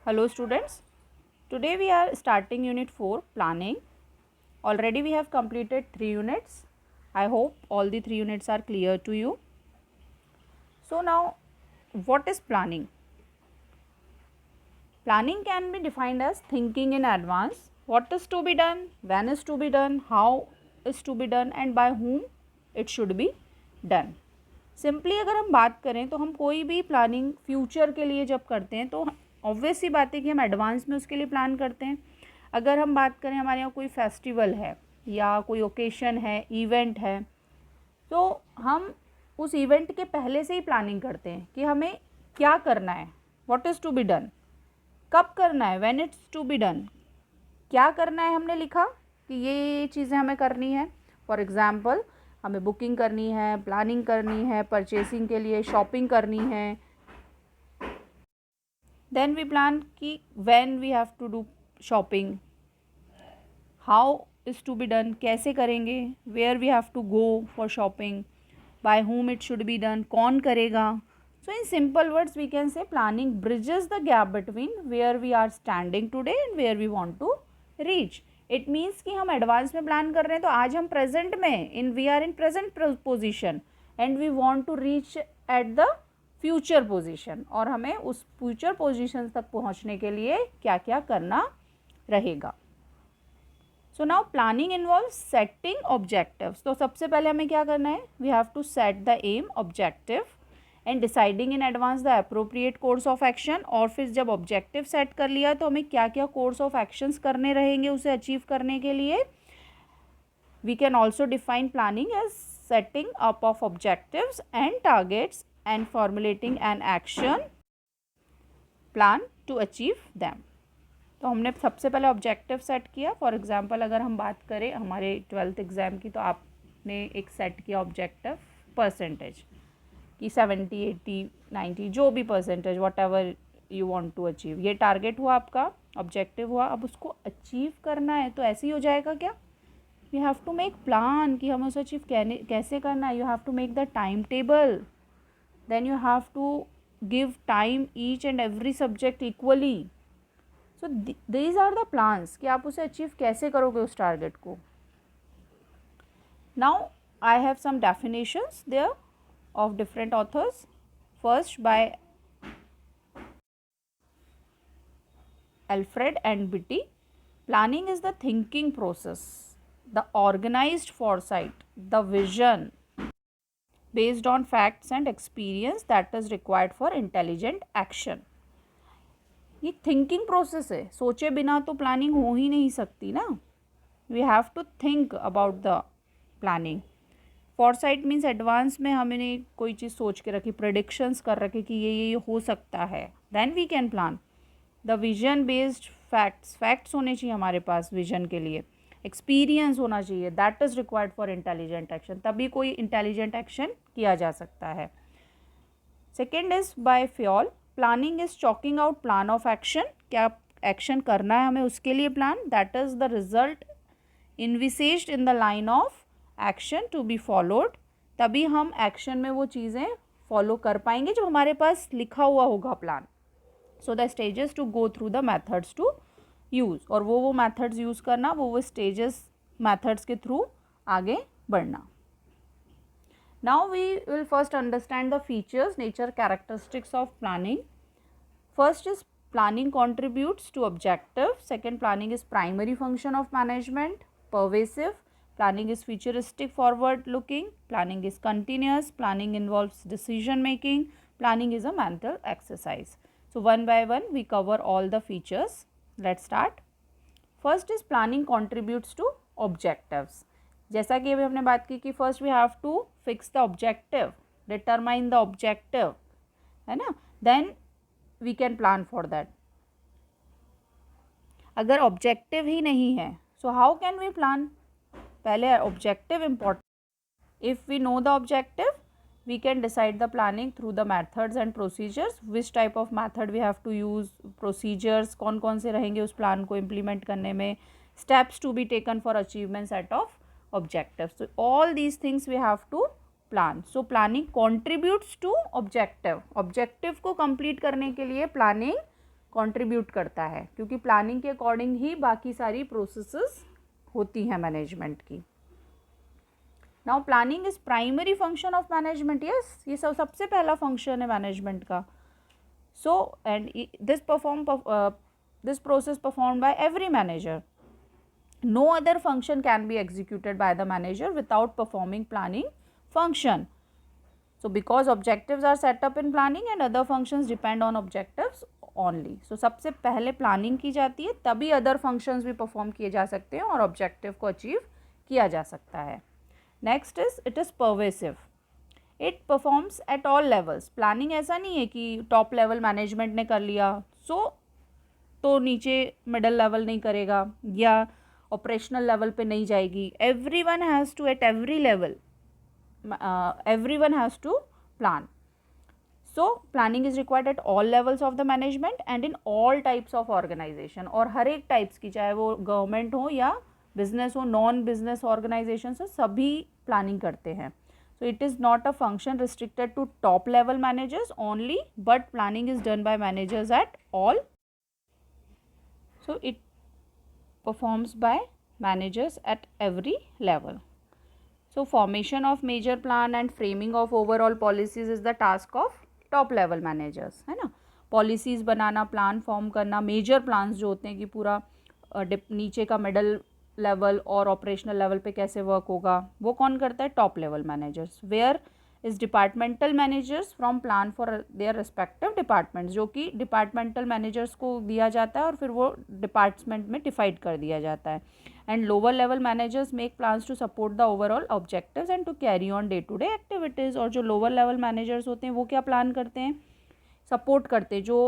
Hello students, today we are starting unit 4 planning. Already we have completed 3 units. I hope all the 3 units are clear to you. So now what is planning? Planning can be defined as thinking in advance, what is to be done, when is to be done, how is to be done and by whom it should be done. Simply अगर हम बात करें तो हम कोई भी planning future के लिए जब करते हैं तो ऑब्वियस सी बात है कि हम एडवांस में उसके लिए प्लान करते हैं. अगर हम बात करें हमारे यहाँ कोई फेस्टिवल है या कोई ओकेशन है, इवेंट है, तो हम उस इवेंट के पहले से ही प्लानिंग करते हैं कि हमें क्या करना है, what is to be done, कब करना है, when it's to be done, क्या करना है. हमने लिखा कि ये चीज़ें हमें करनी है. फॉर एग्ज़ाम्पल हमें बुकिंग करनी है, प्लानिंग करनी है, परचेसिंग के लिए शॉपिंग करनी है. देन वी प्लान कि when we have to do shopping, how is to be done, कैसे करेंगे, where we have to go for shopping, by whom it should be done, कौन करेगा. So in simple words we can say planning bridges the gap between where we are standing today and where we want to reach. It means कि हम advance में plan कर रहे हैं तो आज हम प्रेजेंट में we are in present position and we want to reach at the future position, और हमें उस फ्यूचर पोजीशन तक पहुंचने के लिए क्या क्या करना रहेगा. So now planning involve setting objectives. तो सबसे पहले हमें क्या करना है, we have to set the aim, objective and deciding in advance the appropriate course of action. और फिर जब ऑब्जेक्टिव सेट कर लिया तो हमें क्या क्या कोर्स ऑफ एक्शंस करने रहेंगे उसे अचीव करने के लिए. We can also define planning as setting up of objectives and targets and formulating an action plan to achieve them. तो हमने सबसे पहले ऑब्जेक्टिव सेट किया. फॉर एग्जांपल अगर हम बात करें हमारे 12th एग्ज़ाम की, तो आपने एक सेट किया ऑब्जेक्टिव परसेंटेज कि 70, 80, 90 जो भी percentage whatever you want to achieve, ये टारगेट हुआ आपका, ऑब्जेक्टिव हुआ. अब उसको अचीव करना है तो ऐसे ही हो जाएगा क्या, you have to make plan कि हमें उसे अचीव कैसे करना है. You have to make the time table. Then you have to give time each and every subject equally. So these are the plans कि आप उसे achieve कैसे करोगे उस target को. Now I have some definitions there of different authors. First by Alfred and Beatty. Planning is the thinking process, the organized foresight, the vision based on facts and experience that is required for intelligent action. ये thinking process है, सोचे बिना तो planning हो ही नहीं सकती ना. We have to think about the planning. Foresight means advance में हमने कोई चीज़ सोच के रखी, प्रेडिक्शंस कर रखे कि ये हो सकता है, then we can plan. The vision based facts होने चाहिए हमारे पास विजन के लिए. एक्सपीरियंस होना चाहिए, that is required for intelligent action, तभी कोई इंटेलिजेंट एक्शन किया जा सकता है. Second is by fuel. Planning is chalking out plan of action. क्या एक्शन करना है हमें उसके लिए plan, that is the result envisaged in the line of action to be followed. तभी हम एक्शन में वो चीज़ें फॉलो कर पाएंगे जब हमारे पास लिखा हुआ होगा plan. So the stages to go through the methods to use, और वो मैथड्स यूज़ करना, वो स्टेजेस मैथड्स के थ्रू आगे बढ़ना. Now we will first understand the features, nature, characteristics of planning. First is planning contributes to objective. Second, planning is primary function of management. Pervasive, planning is futuristic, forward looking. Planning is continuous. Planning involves decision making. Planning is a mental exercise. So one by one we cover all the features. Let's start. First is planning contributes to objectives. जैसा कि अभी हमने बात की कि first we have to fix the objective, determine the objective, है ना, then we can plan for that. अगर objective ही नहीं है so how can we plan? पहले objective important. If we know the objective, we can decide the planning through the methods and procedures. Which type of method we have to use, procedures कौन कौन से रहेंगे उस plan को implement करने में, steps to be taken for achievement set of objectives. So all these things we have to plan. So planning contributes to objective. Objective को complete करने के लिए planning कंट्रीब्यूट करता है, क्योंकि प्लानिंग के अकॉर्डिंग ही बाकी सारी प्रोसेसेस होती हैं मैनेजमेंट की. Now planning is primary function of management. Yes, ये सबसे पहला फंक्शन है मैनेजमेंट का. So and this process performed by every manager. No other function can be executed by the manager without performing planning function. So because objectives are set up in planning and other functions depend on objectives only. So सबसे पहले planning की जाती है, तभी other functions भी perform किए जा सकते हैं और ऑब्जेक्टिव को अचीव किया जा सकता है. Next it is pervasive. It performs at all levels. Planning ऐसा नहीं है कि टॉप लेवल मैनेजमेंट ने कर लिया तो नीचे मिडल लेवल नहीं करेगा या ऑपरेशनल लेवल पे नहीं जाएगी. Everyone has to at every level everyone has to plan. So planning is required at all levels of the management and in all types of organization. और हर एक टाइप्स की, चाहे वो गवर्नमेंट हो या बिजनेस हो, नॉन बिजनेस ऑर्गेनाइजेशन हो, सभी प्लानिंग करते हैं. So it is not a function restricted to top level managers only, but planning is done by managers at all. So it performs by managers at every level. So formation of major plan and framing of overall policies is the task of top level managers, है ना. Policies बनाना, plan form करना, major plans जो होते हैं कि पूरा नीचे का मिडल लेवल और ऑपरेशनल लेवल पे कैसे वर्क होगा, वो कौन करता है? Top level managers. Where is departmental managers from plan for their respective departments, जो कि डिपार्टमेंटल मैनेजर्स को दिया जाता है और फिर वो डिपार्टमेंट में डिवाइड कर दिया जाता है. And lower level managers make plans to support the overall objectives and to carry on day to day activities. और जो lower level managers होते हैं वो क्या प्लान करते हैं? सपोर्ट करते हैं जो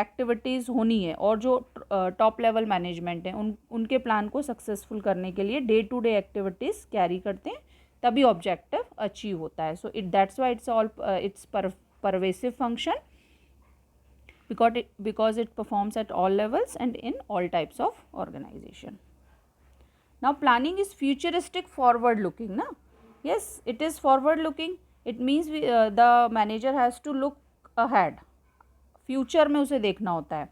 एक्टिविटीज़ होनी है, और जो टॉप लेवल मैनेजमेंट है उनके प्लान को सक्सेसफुल करने के लिए day to day activities carry करते हैं, तभी ऑब्जेक्टिव अचीव होता है. So that's why it's pervasive function because it performs at all levels and in all types of organization. Now planning is futuristic, forward looking, na. Yes, it is forward looking. It means the manager has to look ahead. Future में उसे देखना होता है.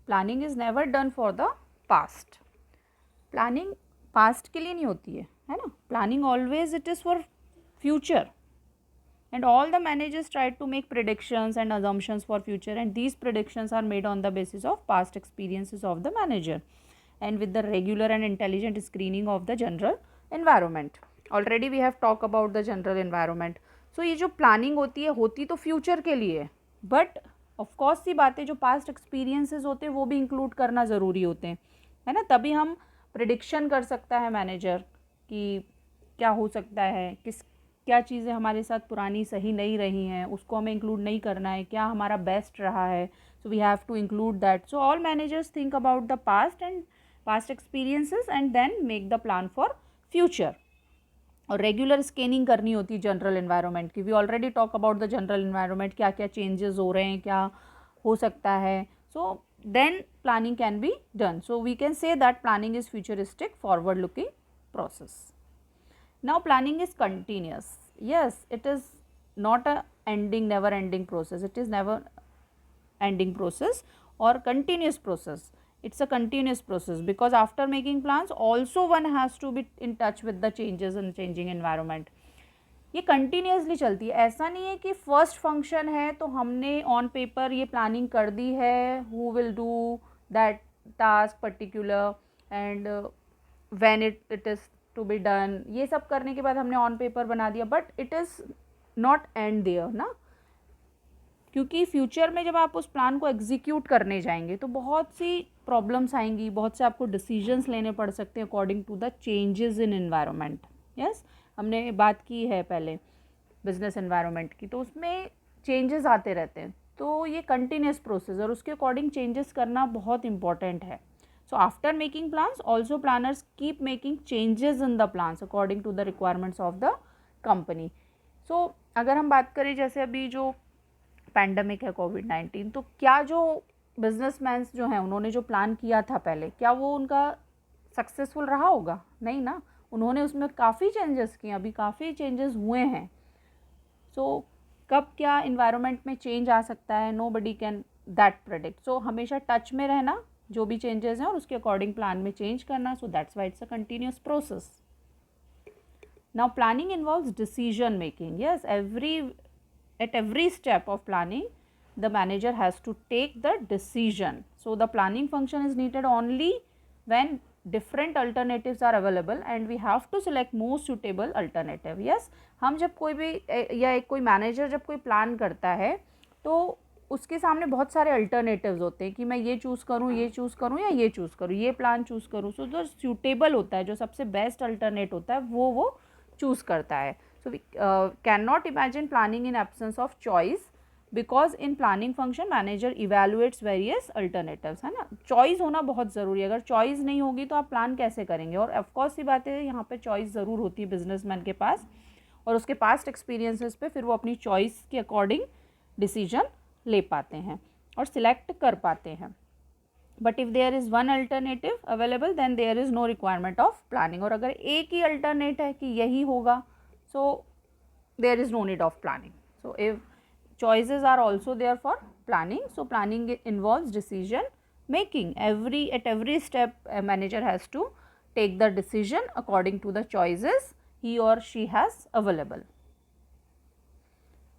Planning is never done for the past. Planning past के लिए नहीं होती है ना. Planning always it is for future. And all the managers try to make predictions and assumptions for future, and these predictions are made on the basis of past experiences of the manager and with the regular and intelligent screening of the general environment. Already we have talked about the general environment. So ये जो planning होती तो future के लिए, but of course सी बात है, जो past experiences होते हैं वो भी include करना ज़रूरी होते हैं, है ना. तभी हम prediction कर सकता है manager कि क्या हो सकता है, क्या चीज़ें हमारे साथ पुरानी सही नहीं रही हैं, उसको हमें इंक्लूड नहीं करना है, क्या हमारा बेस्ट रहा है, so we have to include that. So all managers think about the past and past experiences and then make the plan for future. और रेगुलर स्कैनिंग करनी होती है जनरल एनवायरनमेंट की. We already talk about the general environment, क्या क्या changes हो रहे हैं, क्या हो सकता है. So then planning can be done. So we can say that planning is futuristic, forward looking process. Now planning is continuous. Yes, it is not a ending, never ending process. It is never ending process or continuous process. It's a continuous process because after making plans also one has to be in touch with the changes in changing environment. ये continuously चलती है. ऐसा नहीं है कि first function है तो हमने ऑन पेपर ये प्लानिंग कर दी है, who will do that task particular and when it is to be done, ये सब करने के बाद हमने ऑन पेपर बना दिया, but it is not end there ना. क्योंकि फ्यूचर में जब आप उस प्लान को एग्जीक्यूट करने जाएंगे तो बहुत सी प्रॉब्लम्स आएंगी, बहुत से आपको डिसीजंस लेने पड़ सकते हैं according to the changes in environment. Yes, हमने बात की है पहले बिजनेस एनवायरनमेंट की, तो उसमें चेंजेस आते रहते हैं. तो ये कंटिन्यूस प्रोसेस और उसके अकॉर्डिंग चेंजेस करना बहुत इंपॉर्टेंट है. So after making plans, also planners keep making changes in the plans according to the requirements of the company. So अगर हम बात करें जैसे अभी जो पैंडमिक है कोविड-19, तो क्या जो बिजनेसमैन जो हैं उन्होंने जो प्लान किया था पहले, क्या वो उनका सक्सेसफुल रहा होगा? नहीं ना. उन्होंने उसमें काफ़ी चेंजेस किए, अभी काफ़ी चेंजेस हुए हैं. सो कब क्या इन्वायरमेंट में चेंज आ सकता है, nobody can that predict. So हमेशा टच में रहना जो भी चेंजेस हैं और उसके अकॉर्डिंग प्लान में चेंज करना. सो that's why it's a continuous process. Now planning involves decision making. Yes, at every step of planning the manager has to take the decision. So the planning function is needed only when different alternatives are available and we have to select most suitable alternative. Yes, हम जब कोई भी या एक कोई manager जब कोई plan करता है तो उसके सामने बहुत सारे अल्टरनेटिव्स होते हैं कि मैं ये चूज़ करूँ, ये चूज़ करूँ या ये चूज़ करूँ, ये प्लान चूज़ करूँ. सो जो सूटेबल होता है, जो सबसे बेस्ट अल्टरनेट होता है वो चूज़ करता है. So we cannot imagine planning in absence of choice because in planning function manager evaluates various alternatives, है ना. चॉइस होना बहुत ज़रूरी है. अगर चॉइस नहीं होगी तो आप प्लान कैसे करेंगे. और ऑफकोर्स सी बात है, यहाँ पे चॉइस ज़रूर होती है बिजनेसमैन के पास और उसके पास्ट एक्सपीरियंसेस पे फिर वो अपनी चॉइस के अकॉर्डिंग डिसीजन ले पाते हैं और सिलेक्ट कर पाते हैं. But if there is one alternative available then there is no requirement of planning. और अगर एक ही अल्टरनेट है कि यही होगा, so there is no need of planning. So if choices are also there for planning, so planning involves decision making. At every step a manager has to take the decision according to the choices he or she has available.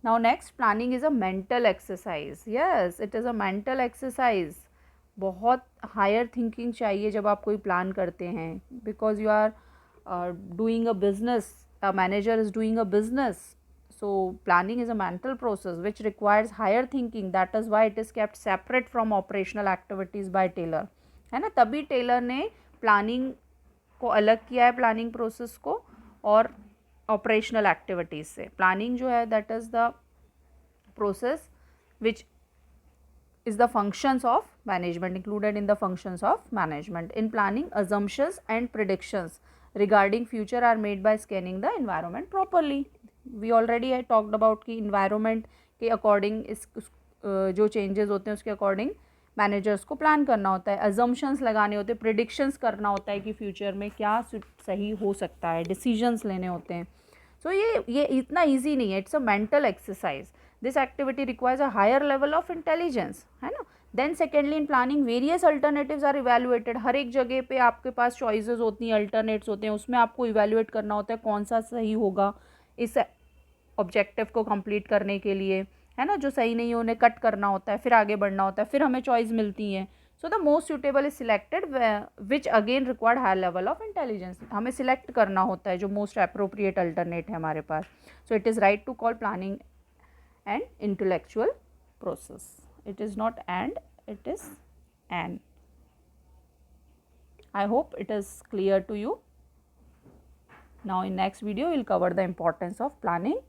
Now next, planning is a mental exercise. Yes, it is a mental exercise. बहुत higher thinking चाहिए जब आप कोई plan करते हैं, because you are doing a business. A manager is doing a business, so planning is a mental process which requires higher thinking. That is why it is kept separate from operational activities by Taylor, है ना. तभी Taylor ने planning को अलग किया है, planning process को और ऑपरेशनल एक्टिविटीज़ से. प्लानिंग जो है that is the process which is the functions of management, included in the functions of management. In planning, assumptions and predictions regarding future are made by scanning the environment properly. We already had talked about कि environment के according जो changes होते हैं उसके according managers को plan करना होता है, assumptions लगाने होते हैं, predictions करना होता है कि फ्यूचर में क्या सही हो सकता है, decisions लेने होते हैं. सो ये इतना ईजी नहीं है. It's a mental exercise. This activity requires a higher level of intelligence, है ना. Then secondly, in planning various alternatives are evaluated. हर एक जगह पे आपके पास चॉइसेस होती हैं, अल्टरनेट्स होते हैं, उसमें आपको इवेल्युएट करना होता है कौन सा सही होगा इस ऑब्जेक्टिव को कंप्लीट करने के लिए, है ना. जो सही नहीं है उन्हें कट करना होता है, फिर आगे बढ़ना होता है, फिर हमें चॉइस मिलती हैं. So the most suitable is selected which again required high level of intelligence. हमें सिलेक्ट करना होता है जो मोस्ट अप्रोप्रिएट अल्टरनेट है हमारे पास. So it is right to call planning and intellectual process. It is not and, it is an. I hope it is clear to you. Now in next video we will cover the importance of planning